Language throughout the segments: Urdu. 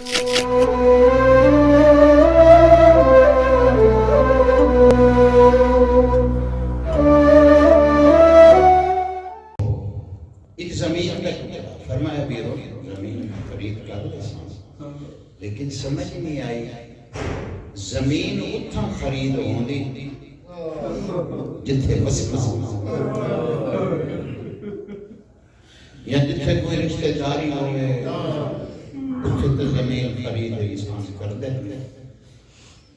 ایک زمین کا فرمایا بیرو زمین خرید کر لیکن سمجھ نہیں آئی زمین اتھا خرید ہوندی جتھے وسکنا یا جتھے کوئی رشتہ داری ہوئے اتھے تو زمین خرید انسان کر دے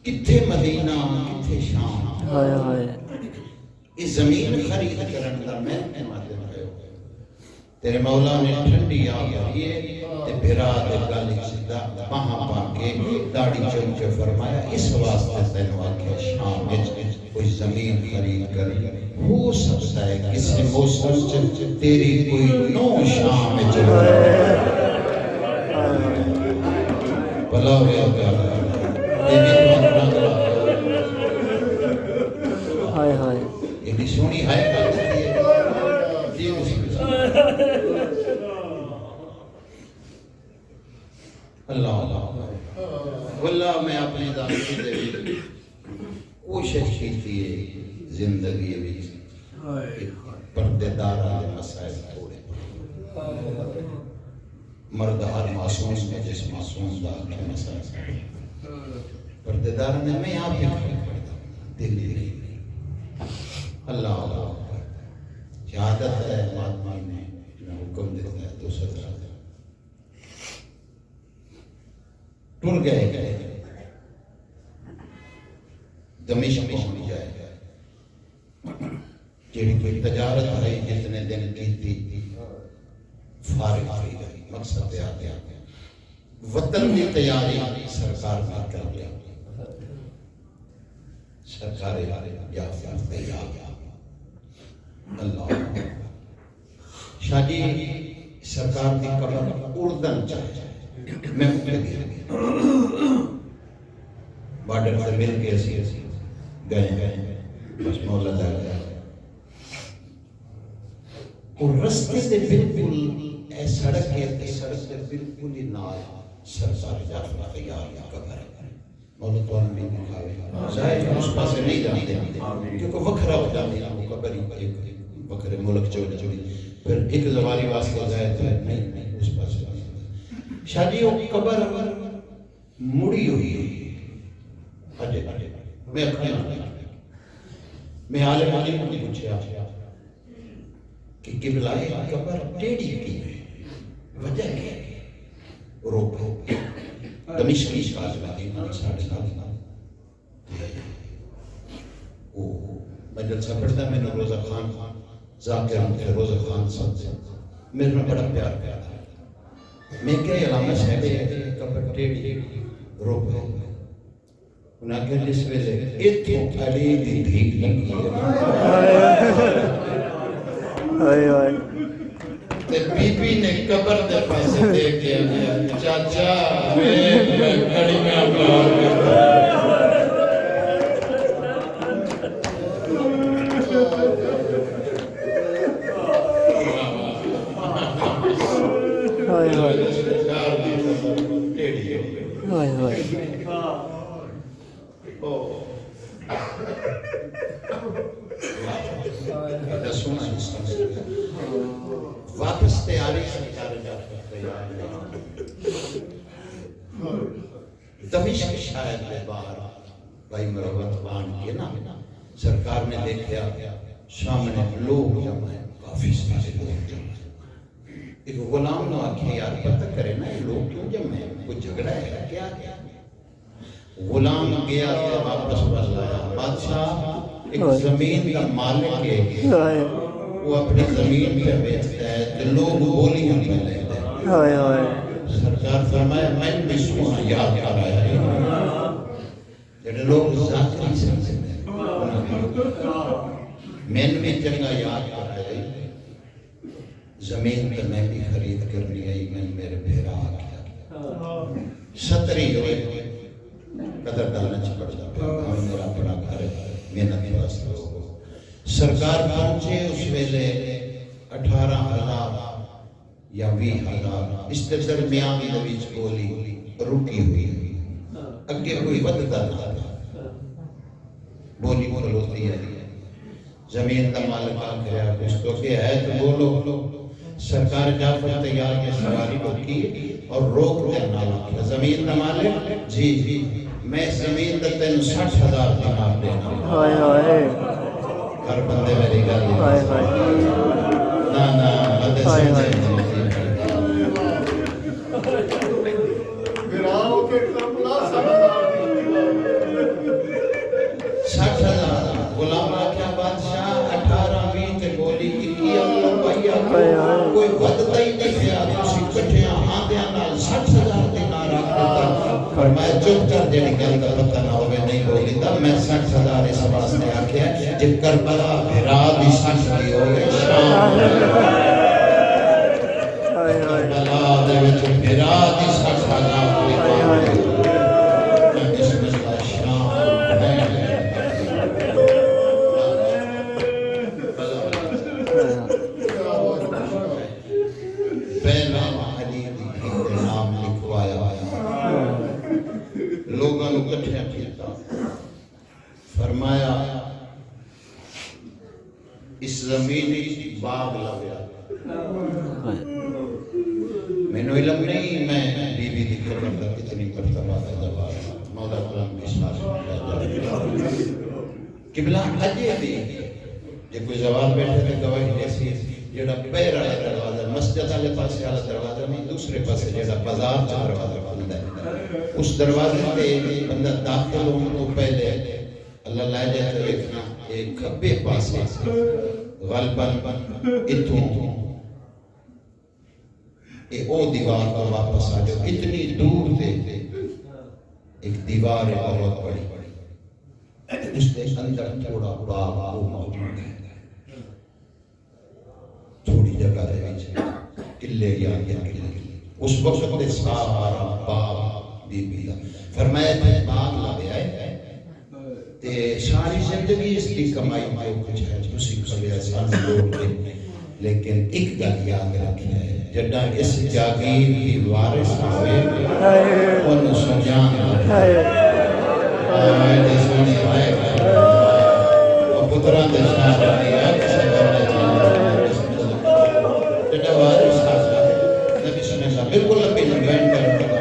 کتھے مدینہ کتھے شام اس زمین خرید کرن دا میں مادم ہے تیرے مولا نے ٹھنڈی آ گئی تے بھرا دے گل سیدھا پاں پا کے داڑھی چونچے فرمایا اس واسطے تینوں آکھیا شام وچ کوئی زمین خرید کر ہو سکتا ہے کسی موسم چ تیری کوئی نو شام وچ بلا ہویا ہائے ہائے یہ سونی ہے اللہ واللہ میں اپنی دانشی دے کوشش کی تھی زندگی بھی پردے دارہ دے مسائل تھوڑے مرد ہر معصوم میں جس معصوم دا کے مسائل پردے دارہ نے میں آپ ہی کھڑی کرتا دلی اللہ اللہ شہادت ہے مادمہ نے حکم دیتا ہے تو سزا ٹر گئے دمشق پہنچ جائے جیڑی کوئی تجارت ہے جتنے دن کی تھی فارغ آئی گئی مقصد پہ آتے آتے وطن کی تیاری سرکار میں کر لیا سرکار یا تیار اللہ شادی سرکار کی قبر اردن چاہے میں مکہ گیا بارڈر سے مل کے اسی گئے بس مولا جا گیا اور رستے سے بالکل اے سڑک کے سڑک سے بالکل ہی نال سرکار جعفر تیار یا قبر مولا تو ہم بھی دکھاوے ظاہر اس پاسے نہیں جانتے کیونکہ وکھرا ہو جاتی ہے وہ قبر ہی وکھرے ملک چوڑی چوڑی پھر ایک زواری واسطے جائے تھے نہیں اس پاسے شادی ہو قبر مڑی ہوئی ہے میں اکھانا میں عالم عالم کو پوچھا کہ قبلہ قبر ٹیڑھی کی ہے وجہ کیا ہے روکو دمشقی شاز مدینہ ساڑھے میں جلسہ پڑھتا میں نے روزہ خان ذاکر تھے روزہ خان سب میرے میں بڑا پیار پیار تھا میں کہے علامہ صاحب قبر ٹیڑھی روکو انہاں کہ جس ویلے اتھو علی دی دھیک لگی ہے تے بی بی نے قبر دے پاسے دیکھ دیا چاچا میں کھڑی میں اپنا واپس تیاری سرکار دمشق شاید میں باہر بھائی مروت بان کے نا سرکار نے دیکھا سامنے لوگ جمع ہیں کافی سارے لوگ جمع ہیں ایک غلام نے آکھے یار پتہ کرے نا یہ لوگ کیوں جمع ہیں کوئی جھگڑا ہے کیا کیا غلام گیا تو واپس بس آیا بادشاہ ایک زمین کا مالک ہے وہ اپنی زمین پہ بیچتا ہے تو لوگ بولی ہم میں لیتے ہیں سرکار فرمایا میں بھی سونا یاد کر رہا ہے جڑے لوگ ذاکری سمجھتے ہیں میں بھی چنگا یاد کر رہا ہے زمین پہ میں بھی خرید کرنی آئی میں میرے بھیرا آگیا ستری ہوئے قدر دانا چپڑتا پہ میرا بڑا گھر محنت واسطے ہو سرکار پہنچے اس ویلے 18,000 یا 20,000 اس درمیان میں بیچ بولی رکی ہوئی اگے کوئی ودتا نہ بولی کھلوتی ہے زمین کا مالک آخر کچھ تو کہ ہے تو بولو سرکار جعفر تیار کے سواری روکی اور روک دینا لکھا زمین کا مالک جی جی میں زمین کا تین 60,000 دینار دینا ہر بندے میری گل نا بندے سمجھے غلام آکھیا بادشاہ 18 تے بولی 21 کوئی ودتا ہی نہیں پیا تسی کٹھیاں آندیاں نال 60,000 دینار رکھ دیتا فرمایا چپ کر جڑی گل دا پتہ نہ ہوے نہیں بولیندا میں 60,000 اس واسطے آکھیا جے کربلا بھرا دی سچ دی ہوے شام کربلا دے وچ بھرا دی سچ دا کوئی فرمایا اس زمینی باغ لگیا میں نے علم نہیں میں بی بی دی خبر دا کتنی مرتبہ ہے جواب مولا کرم کی ساتھ قبلہ اجے بھی جے کوئی زوال بیٹھے تے گواہی ایسی جڑا پیر والا دروازہ مسجد والے پاسے والا دروازہ نہیں دوسرے پاسے جڑا بازار کا دروازہ بند ہے اس دروازے تے بندہ داخل ہونے تو پہلے اللہ لائے جاتے دیکھنا ایک کھبے پاسے غالباً اتوں اے او دیوار کو واپس آ جاؤ اتنی دور دے ایک دیوار ہے بہت بڑی اس کے اندر تھوڑا باغ موجود ہے تھوڑی جگہ دے وچ قلعے یا اس وقت دے سارا باغ بی بی دا فرمایا تے باغ لگیا ہے تے ساری زندگی اس کی کمائی جو کچھ ہے تسی کھڑے آسان لوگ لیکن ایک گل یاد رکھنا ہے جڑا اس جاگیر کی وارث ہوئے ان سجان آئے دے سونے آئے اور پتران دے سارا آئے جڑا وارث آجائے نبی صلی اللہ بالکل نبی نبین کرنے کا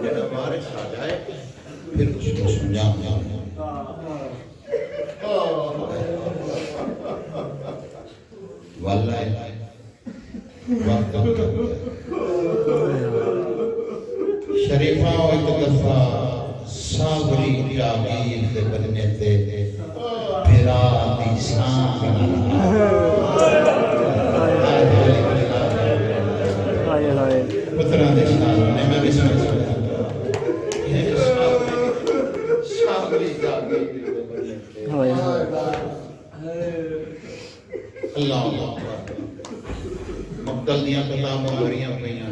جڑا وارث آجائے پھر اس کو سمجھان واللہ وقت شریفہ و ایک دفعہ صابری جاگیر دے بننے تے پھرا دی سان پتران دے سان میں بھی سمجھ سکتا صابری جاگیر دے بننے تے اللہ مقتل دیاں کتابوں بھریاں پہیاں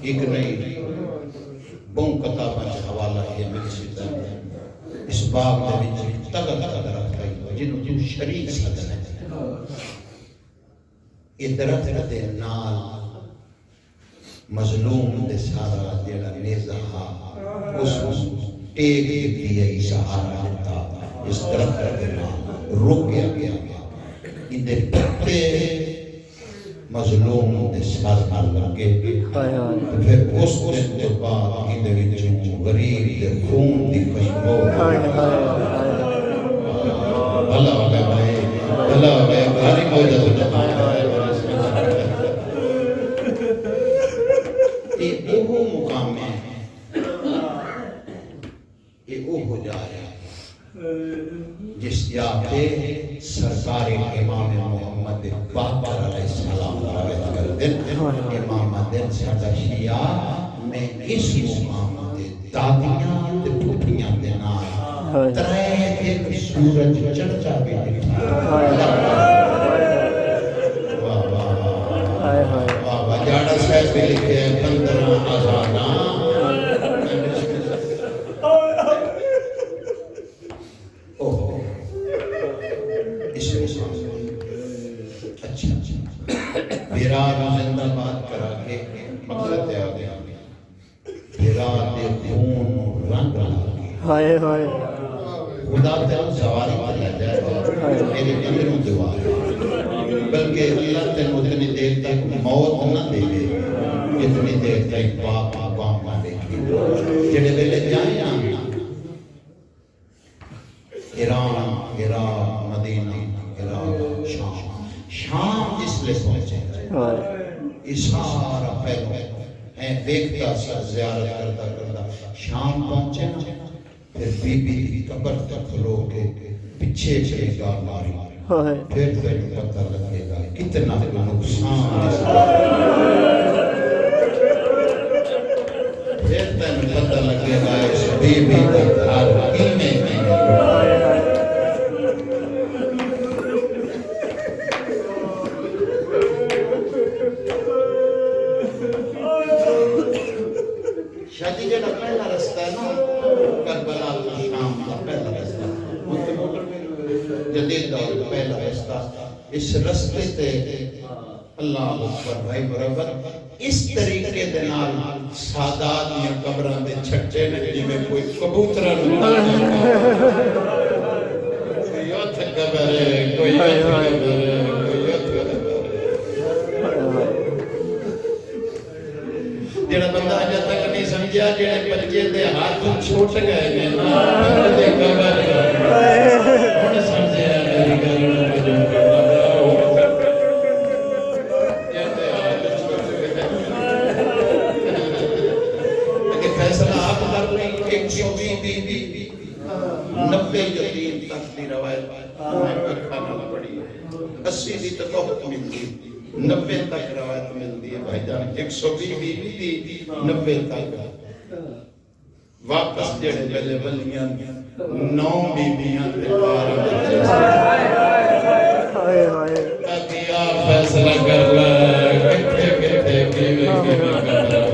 ایک نہیں بہن کتاباں سے حوالہ ہے میری سیدھا اس باغ دے وچ تگا درخت ہے جنوں جو شریک سدن ہے یہ درخت دے نال مظلوم دے سارا جیڑا نیزہ اس ٹیک دیتی ہے سہارا دیتا اس درخت دے نال رک گیا اندر پتے مظلوم دے سر نال لگے پھر اس دن تو بعد اندر وچوں غریب دے خون دی خوشبو بھلا ہو گیا بھائی بھلا ہو گیا بھاری موجہ تو جمع یہ اوہ مقام ہے یہ اوہ جا رہا ہے جس جاتے سرکار امام محمد باقر علیہ السلام روایت کر دن امام دن سادہ شیعہ میں اس مقام دے دادیاں دے پھوپیاں دے نام ترائے دن سورج چڑھتا بھی دیکھا واہ واہ جاڑا صاحب بھی لکھے 15 آزاداں بیرار زندہ بات کرا کے مقصد دے آ گیا ہائے ہائے خدا تیرا سواری پر لے جائے گا میری اندروں دعا ہے بلکہ اللہ تینوں اتنی دیر تک موت نہ دے گے اتنی دیر تک باپ آقام نہ دیکھے جڑے ویلے جائیں نا ایران عراق مدینہ عراق شام جس لئے پہنچے اشارہ پہلو ہے دیکھتا سا زیارت کرتا کرتا شام پہنچے نا پھر بی بی قبر تک کھلو کے پچھے چھے گا ماری پھر پتہ لگے گا کتنا نقصان اس کا پھر پتہ لگے گا اس بی بی کا گھر کینے شادی جڑا پہلا رستہ ہے نا کربلا تو شام کا پہلا رستہ جدید دور پہلا رستہ اس رستے تے اللہ اکبر بھائی برابر اس طریقے دے نال سادات یا قبراں دے چھٹے نے جویں کوئی کبوتر کوئی اوتھ قبر ہے کوئی اوتھ قبر ہے کوئی اوتھ جڑا بندہ اجے تک نہیں سمجھیا جڑے بچے دے ہاتھ چھوٹ گئے نے نا دے قبر ہن سمجھیا میری گل فیصلہ آپ کر لیں 120 بی 90 یتیم تک دی روایت کھانا پڑی 80 دی تو بہت ملتی 90 تک روایت ملتی ہے بھائی جان 120 بی دی 90 تک واپس جڑے بلے بلیاں 9 بیبیاں تے 12 بچے ہائے ہائے کیا فیصلہ کر لے کتے کتے بیوی کر لے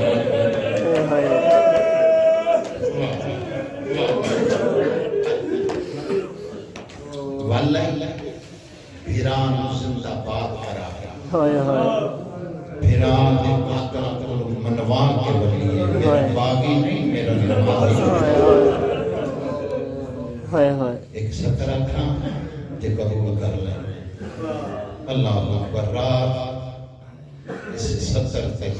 واللہ بھیران زندہ باد کرا بھیران دے قاتل کو منوان کے ولی ہے میرا باغی نہیں میرا نمازی ایک سترہ کھاں جے قبول کر لیں اللہ اکبر رات اس 70 تک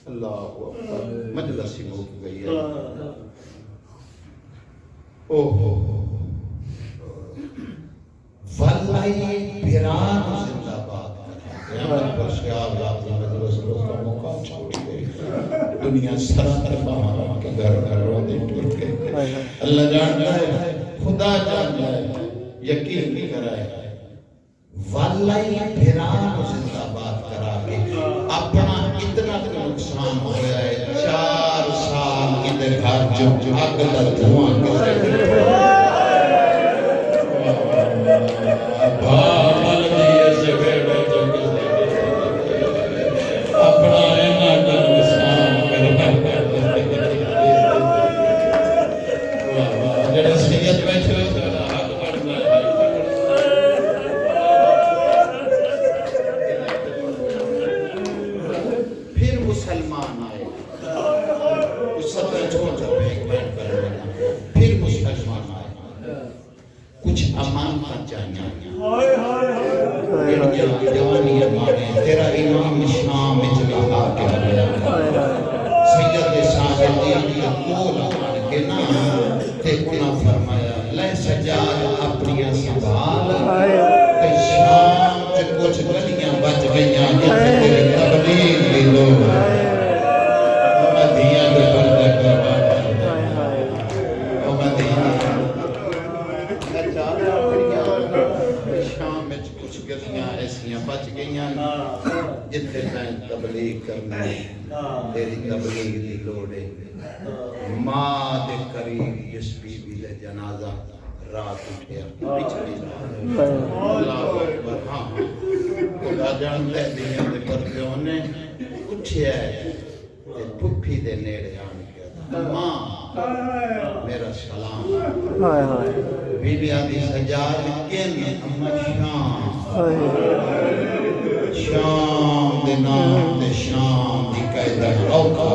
اللہ اکبر مجلسی ہو گئی ہے اوہ واللہی بھیران زندہ باد قیامت پر شیاب رات مجلس روز کا موقع چھوڑی گئی دنیا سرات باہر کے گھر گھروں دے ٹوٹ گئے اللہ جانتا ہے خدا جانتا ہے یقین نہیں کرائے واللہی بھیران زندہ باد کرا کے اپنا اتنا نقصان ہو گیا ہے 4 سال ادھر گھر جو آگ دا دھواں کے بھامل دیئے سے بیڑے جو اپنا اینا کا نقصان جڑے سید بیٹھے ہوئے تو حق بڑھنا پھر مسلمان آئے اس سطح چھوڑ جب ایک بیٹھ کر لگا پھر مسلمان آئے کچھ امان کا چاہیے جوانی امانے تیرا امام شام اجلا آکے آگیا سید صاحب دیا کول آن کے نا تے کنا فرمایا لے سجاد اپنیاں سنبھال تے شام تے کچھ گلیاں بچ گئیاں جتے تیرے تبلیغ دی لو مدیاں دے پردے کروا بچ گئیاں جتنے میں تبلیغ کرنا ہے تیری تبلیغ دی لوڑے ماں دے قریب جس بی بی دے جنازہ رات اٹھیا پچھلی اللہ اکبر ہاں خدا جانتا ہے دیاں دے پردے ہونے اٹھیا ہے تے پھپھی دے نیڑے آن کے ماں میرا سلام بی بی آدھی سجاد کن اما شام دے نام دے شام دی قیدہ اوکھا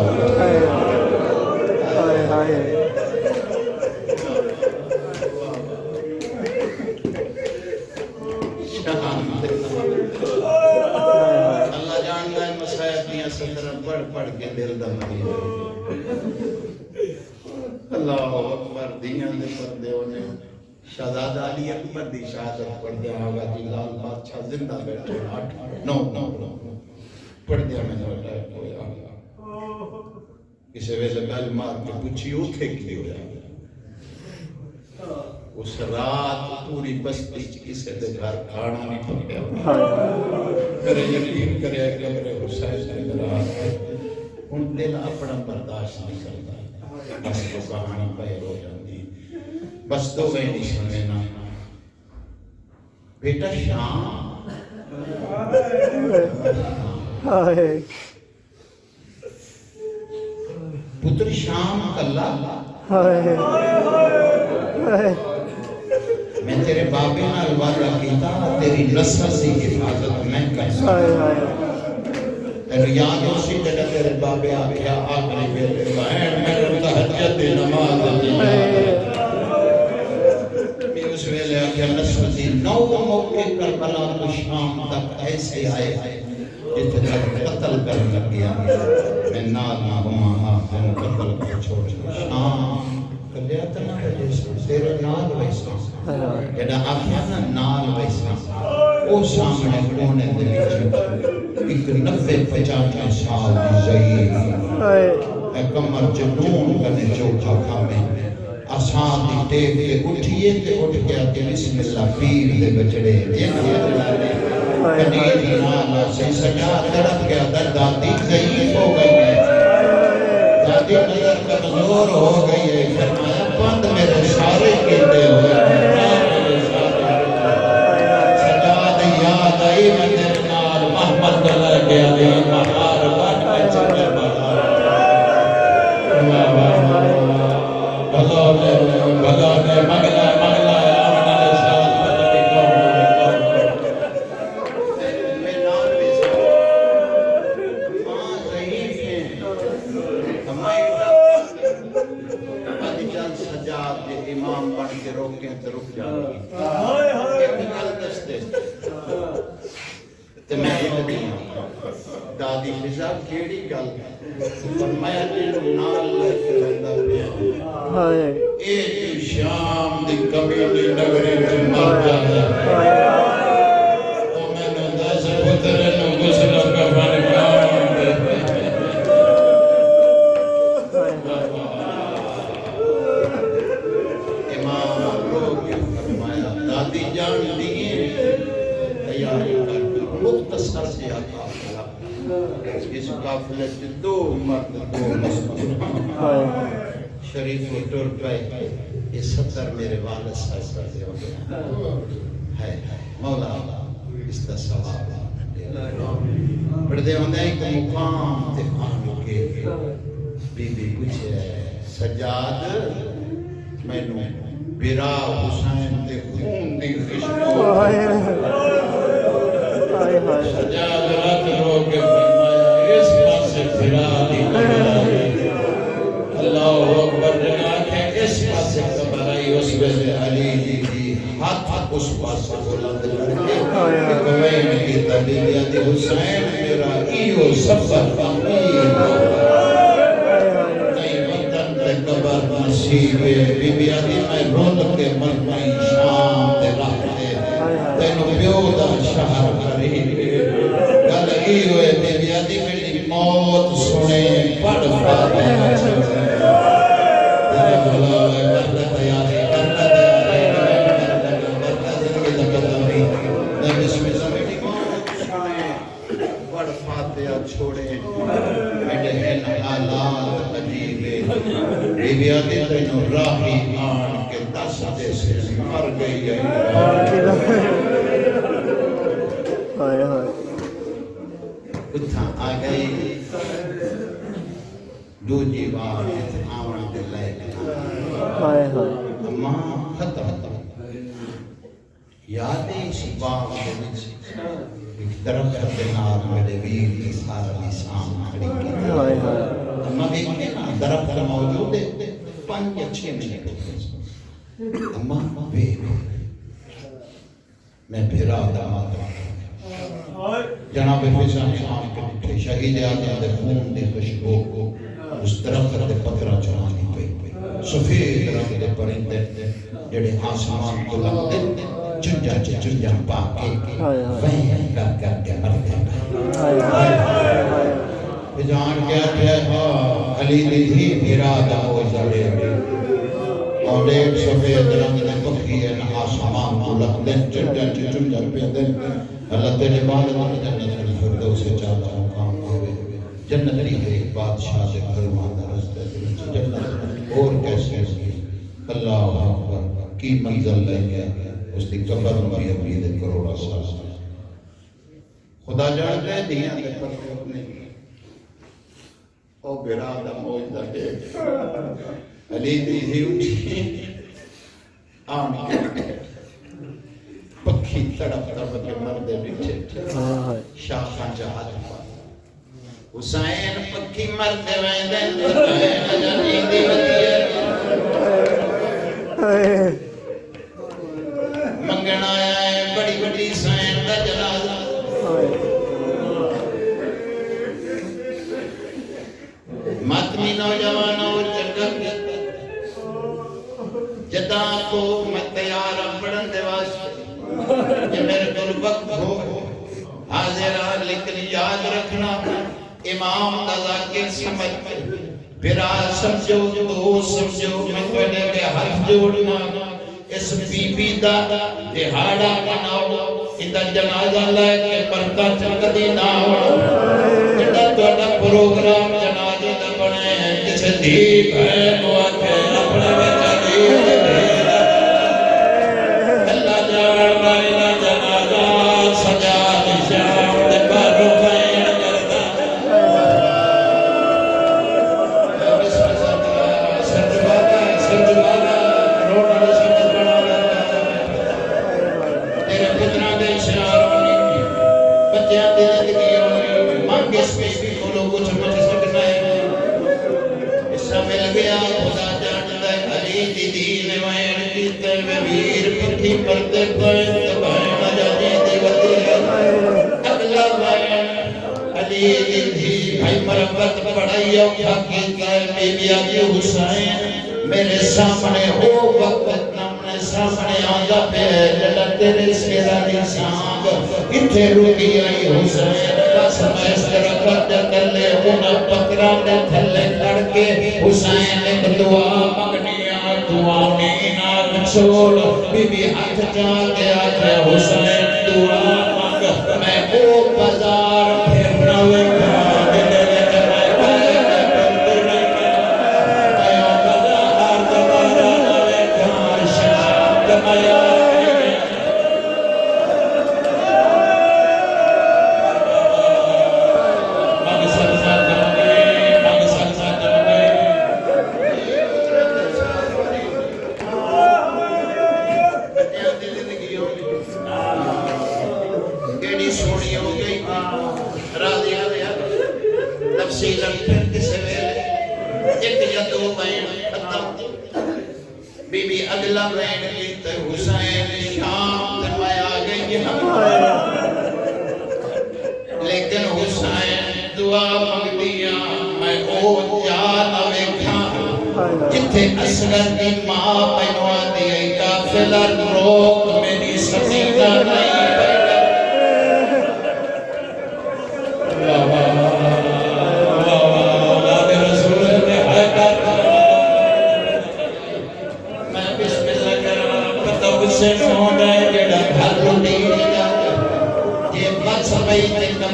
پڑھ کے دل دا مریض اللہ اکبر دیاں دے پردے ہونے شہزادہ علی اکبر دی شہادت پڑھ دیا آگا جی لال بادشاہ زندہ بیٹھے 8 پڑھ دیا میں نے اٹیک ہویا کسی ویلے گل مار کے پوچھی اوتھے کی ہویا اس رات پوری بستی کسی دے گھر کھانا نہیں پکیا کرے یقین کرے قبر حسین دے رات ان دل اپنا برداشت نہیں کرتا بس تو کہانی پیر ہو جاتی بس تو میں نہیں سمجھنا بیٹا شام پتر شام کلا میں تیرے بابے نال وعدہ کیتا تیری نسل دی حفاظت میں کرسا تیرے یاد ہو سی جگہ تیرے بابے آگیا آخری بیٹے بہن میں تہجد نماز دی میں اس ویلے آگیا نسل دی 9 موقع کربلا تو شام تک ایسے آئے جتنے تک قتل کر لگ گیا میں نال نہ ہوا آخر قتل کر چھوڑ شام کلیا تنا تیرے نال ویسا جڑا آخیا نا نال ویسا او سامنے کونے دے وچ ایک 90-95 سال دی ضعیف اے کمر جنون کنے چوکھا کھامے آسان دی ٹیک کے اٹھیے تے اٹھ گیا کہ بسم اللہ پیر دے بچڑے کنی دی نالا سے سجا تڑپ گیا در دادی ضعیف ہو گئی ہے دادی نظر کمزور ہو گئی ہے فرمایا بند میرے سارے کیتے ہوئے سجاد یاد آئی میں تیرے نال محمد اللہ کے علی مہار بن میں چلے بہار بھلا نے مگلا آمنا نے ساتھ بدلی میں نال بھی ماں ضعیف ہیں سجاد کے امام بن کے روکیں تو رک جاؤں ایک گل دستے تو میں دادی فضا کیڑی گل فرمایا جنوں نال لے کے رہندا پیا اے شام دی کمیلی نگری تے مر جایا او میں نے دس پتر نو غسل کفن مختصر سے اس قافلے سے 2 مرد 2 مسلمان شریف و ٹر پہ یہ 70 میرے والد صاحب کرتے ہو ہے مولا اس کا ثواب پڑھتے ہوندے ہیں کہ مقام تے آن کے بی بی پوچھے سجاد میں نو برا حسین تے خون دی خوشبو سجاد رات رو کے فرمایا اس پاسے پھرا دی اللہ اکبر جگہ کہ اس پاسے قبر آئی اس ویلے علی دی ہاتھ اس پاسے بلند کر کے کہ کمین کی تبیلیہ دی حسین میرا ایو سفر امیر نہیں وطن تے قبر نصیب بی بی آدھی میں روند کے مرمائی شام تے رہتے تینو پیو دا شہر کری گل ای ہوئے میری آدھی میری موت سنے پڑھ پاتے تیرے بھلا ہے کرنا تیاری زندگی لگتا نہیں میں بسم اللہ میری موت سنے پڑھ پاتے چھوڑے میرے ہیں حالات عجیبے بی بی آدھی تینو راہی آن کے 10 دے سے مر گئی ہے اتھا آگئی دو جیوار آونا دے لائے اماں ختم یادیں اسی باغ دے وچ ایک درخت دے نال میرے ویر کی سارا نسان کھڑی کی اماں دیکھتے نا درخت موجود ہے 5 یا 6 منٹ اماں بے میں بھیرا داماد جناب فضا نے آن کے اٹھے شہید اعظم دے خون دی خوشبو اس درخت دے پترا چڑھانی پئی سفید رنگ دے پرندے جڑے آسمان کو لگتے چنجا پا کے وہیں کر کے مرتے پہ جان کیا کہا علی دی دھی بھیرا دمو زڑے اور ایک سفید رنگ دے پکھی ہے آسمان کو لگتے چنجا پہ دے اللہ تیرے بعد جنت الفردوس سے چاہتا مقام ہوئے جنت نہیں ہے بادشاہ سے گھروانا رستے جنت اور کیسے اللہ اکبر کی منزل لیں گے اس کی قبر بھی اپنی دے کروڑا سال خدا جانتے ہیں دیاں دے پر روکنے او برادہ موجدہ دیکھ علی دی اٹھی آن کے پکھی تڑپ تڑپ کے مردے بچھے شاخاں جہاد پا حسین پکھی مردے ویندن حسین جانی دی ودیئے منگن آیا ہے بڑی بڑی حسین دا جنازہ ماتمی نوجوانوں چکر جدا کو میں تیار پڑھن دے واسطے کہ میرے کل وقت ہو حاضرہ لیکن یاد رکھنا امام دا ذاکر سمجھ برا سمجھو دوست سمجھو میں کوئلے کے حرف جوڑنا اس بی بی دا دہاڑا بناؤ اندہ جنازہ لائے کے پرکا چک دینا اندہ توڑا پروگرام جنازے دا بنے جسے دیپ ہے نواکے اپنے بچہ دیپ ہے پردے پردے بہن جانے دی ودی اگلا بہن علی دی بھائی مربت پڑھائی اوکھا کی گئے بی بی آگی حسین میرے سامنے ہو وقت نمنے سامنے آگا پہ جلہ تیرے سیرہ دی سانگ اتھے روکی آئی حسین بس میں اس طرح کرتے کر لے انہ پکرا دے تھلے کھڑ کے حسین نے دعا مگنیا دعا نینا چھوڑ بی بی ہاتھ چاہ کے آجھے حسین دعا مانگ میں او بازار پھر روے گا دلے جمعے پہلے بلد رہے میں او بازار دوبارہ روے گا شام جمعے بی بی اگلا بین کی تے حسین شام تے میں آگئی لیکن حسین دعا مانگ دیا میں او جانا ویکھا جتھے اصغر کی ماں پہنوا دی کافلہ روک میری سسیدہ نہیں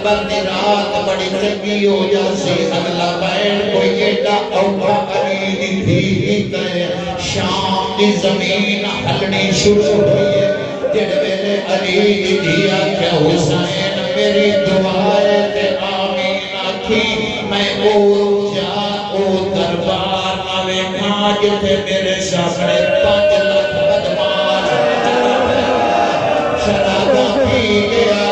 بندی رات بڑی چنگی ہو جاسی اگلا بین کوئی ایڈا اوکھا علی دی تے شام دی زمین ہلنی شروع ہوئی ہے جڑ ویلے علی دی آکھیا حسین میری دعائے تے آمین آکھی میں او جا او دربار آوے کھا جتے میرے سامنے 5 لاکھ بدماش شرابہ پی گیا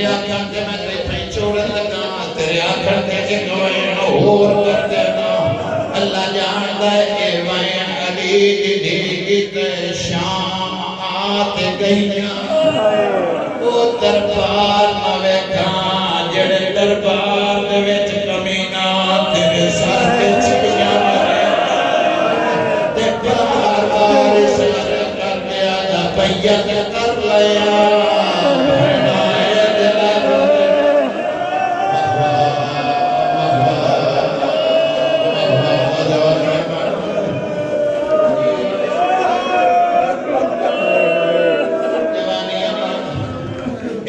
تیرے آکھن تے میں تے تھیں چھوڑن لگا تیرے آکھن تے ایک وین اور کر دینا اللہ جانتا ہے اے وین علی دی تے شام آتے گئیاں او دربار نہ ویکھاں جڑے دربار دے وچ کمینہ تیرے سر تے چھڑیاں تے بار بار سر کر دیا جا بیعت کر لیا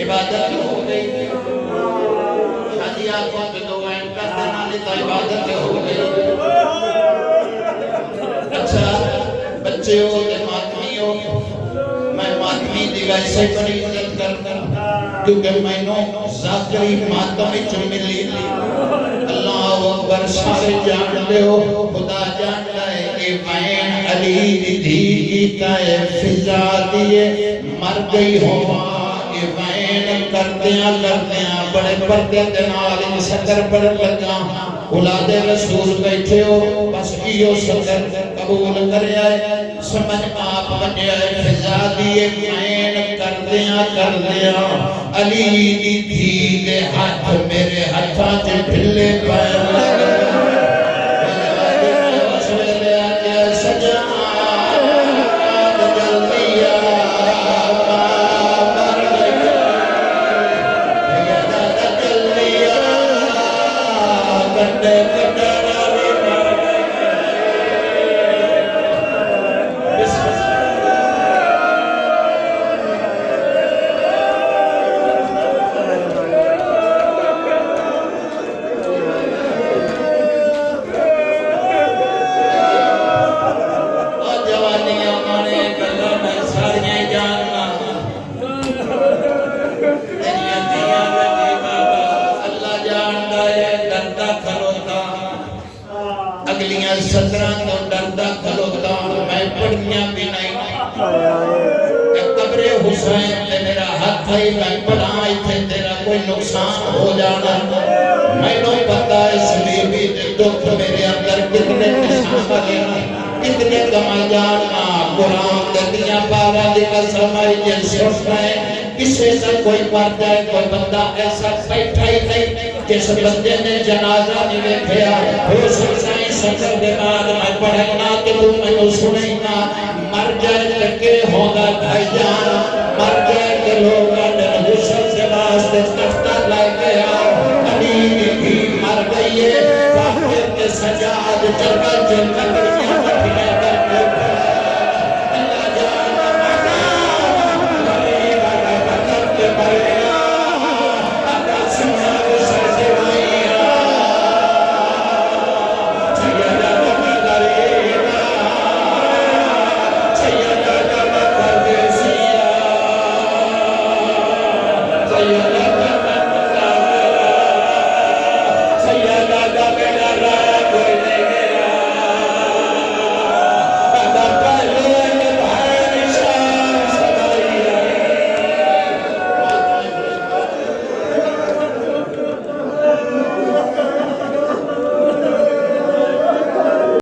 عبادت ہو گئی حاجی آنکھوں پہ دو وین کر دینا لیتا عبادت ہو گئی اچھا بچے ہو تے ماتمی ہو میں ماتمی دی ویسے بڑی عزت کرتا کیونکہ میں نو ذاکری ماتمی چھ ملی اللہ اکبر سارے جان لے ہو خدا جان لائے اے وین علی دی کیتا ہے فضا دیئے مر گئی ہوا وین کردیاں بڑے پردے دنال صدر پڑھ لگا اولاد رسول بیٹھے ہو بس ایو صدر قبول کرے آئے سمجھ آپ بنے آئے فضا دیئے وین کردیاں علی دی دھیلے ہاتھ میرے ہاتھاں سے پھلے پائے اگلیاں سترہ تو ڈردہ کھلوتا میں پڑھیاں بھی نہیں قبر حسین تے میرا ہاتھ ہی میں پڑھائی تھے تیرا کوئی نقصان ہو جانا میں نو پتا اس لیے بھی دکھ میرے اندر کتنے نشان بگینا کتنے کمائی جانا قرآن دنیا پارا دی قسم آئی جن سوچ رہے کسے سے کوئی پار جائے کوئی بندہ ایسا بیٹھا ہی نہیں جس بندے نے جنازہ نہیں کھیا ہو سکسائیں سکر دے بعد میں پڑھنا کہ تو میں نو سنینا مر جائے لکے ہوگا بھائی جانا مر جائے کہ لوگا دن حسن سے واسطے تختہ لائے گیا علی بھی مر گئی ہے باقی کے سجاد چلکا چلکا